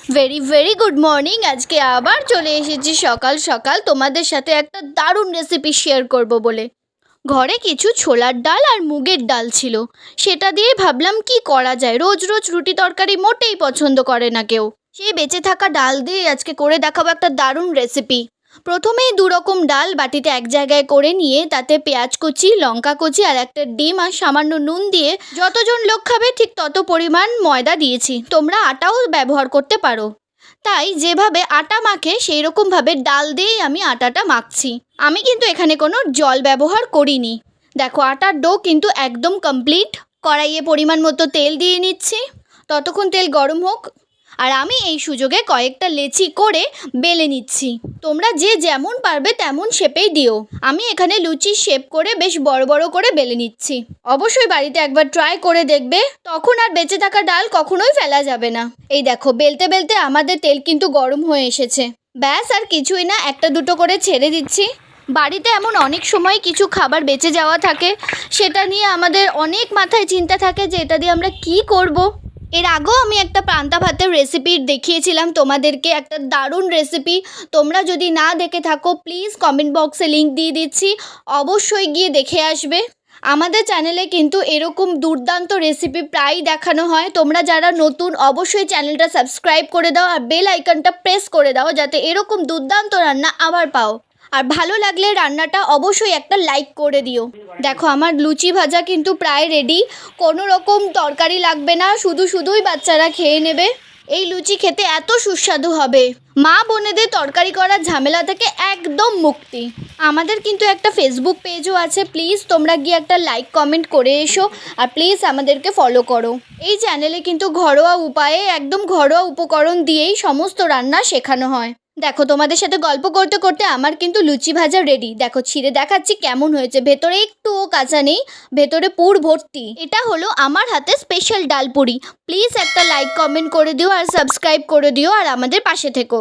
Very very good morning. আজকে আবার চলে এসেছি সকাল সকাল তোমাদের সাথে একটা দারুণ রেসিপি শেয়ার করব বলে। ঘরে কিছু ছোলার ডাল আর মুগের ডাল ছিল, সেটা দিয়ে ভাবলাম কি করা যায়। রোজ রোজ রুটি তরকারি মোটেই পছন্দ করে না কেউ। সেই বেঁচে থাকা ডাল দিয়ে আজকে করে দেখাবো একটা দারুণ রেসিপি। প্রথমেই দুরকম ডাল বাটিতে এক জায়গায় করে নিয়ে তাতে পেঁয়াজ কুচি, লঙ্কা কুচি আর একটা ডিম আর সামান্য নুন দিয়ে যতজন লোক খাবে ঠিক তত পরিমাণ ময়দা দিয়েছি। তোমরা আটাও ব্যবহার করতে পারো। তাই যেভাবে আটা মাখে সেই রকমভাবে ডাল দিয়েই আমি আটাটা মাখছি। আমি কিন্তু এখানে কোনো জল ব্যবহার করিনি। দেখো আটার ডো কিন্তু একদম কমপ্লিট। কড়াইয়ে পরিমাণ মতো তেল দিয়ে নিচ্ছি, ততক্ষণ তেল গরম হোক। আর আমি এই সুযোগে কয়েকটা লেচি করে বেলে নিচ্ছি। তোমরা যে যেমন পারবে তেমন শেপেই দিও। আমি এখানে লুচি শেপ করে বেশ বড় বড় করে বেলে নিচ্ছি। অবশ্যই বাড়িতে একবার ট্রাই করে দেখবে, তখন আর বেঁচে থাকা ডাল কখনোই ফেলা যাবে না। এই দেখো বেলতে বেলতে আমাদের তেল কিন্তু গরম হয়ে এসেছে। ব্যাস আর কিছুই না, একটা দুটো করে ছেড়ে দিচ্ছি। বাড়িতে এমন অনেক সময় কিছু খাবার বেঁচে যাওয়া থাকে, সেটা নিয়ে আমাদের অনেক মাথায় চিন্তা থাকে যে এটা দিয়ে আমরা কি করব। এর আগেও আমি একটা পান্তা ভাতের রেসিপি দেখিয়েছিলাম তোমাদেরকে, একটা দারুণ রেসিপি। তোমরা যদি না দেখে থাকো প্লিজ কমেন্ট বক্সে লিংক দিয়ে দিচ্ছি, অবশ্যই গিয়ে দেখে আসবে। আমাদের চ্যানেলে কিন্তু এরকম দুর্দান্ত রেসিপি প্রায়ই দেখানো হয়। তোমরা যারা নতুন অবশ্যই চ্যানেলটা সাবস্ক্রাইব করে দাও আর বেল আইকনটা প্রেস করে দাও, যাতে এরকম দুর্দান্ত রান্না আবার পাও। আর ভালো লাগলে রান্নাটা অবশ্যই একটা লাইক করে দিও। দেখো আমার লুচি ভাজা কিন্তু প্রায় রেডি। কোনো রকম তরকারি লাগবে না, শুধুই বাচ্চারা খেয়ে নেবে। এই লুচি খেতে এত সুস্বাদু হবে, মা বোনেদের তরকারি করার ঝামেলা থেকে একদম মুক্তি। আমাদের কিন্তু একটা ফেসবুক পেজও আছে, প্লিজ তোমরা গিয়ে একটা লাইক কমেন্ট করে এসো। আর প্লিজ আমাদেরকে ফলো করো। এই চ্যানেলে কিন্তু ঘরোয়া উপায়ে একদম ঘরোয়া উপকরণ দিয়েই সমস্ত রান্না শেখানো হয়। দেখো তোমাদের সাথে গল্প করতে করতে আমার কিন্তু লুচি ভাজা রেডি। দেখো ছিঁড়ে দেখাচ্ছি কেমন হয়েছে। ভেতরে একটুও কাঁচা নেই, ভেতরে পুর ভর্তি। এটা হলো আমার হাতে স্পেশাল ডালপুরি। প্লিজ একটা লাইক কমেন্ট করে দিও আর সাবস্ক্রাইব করে দিও আর আমাদের পাশে থেকো।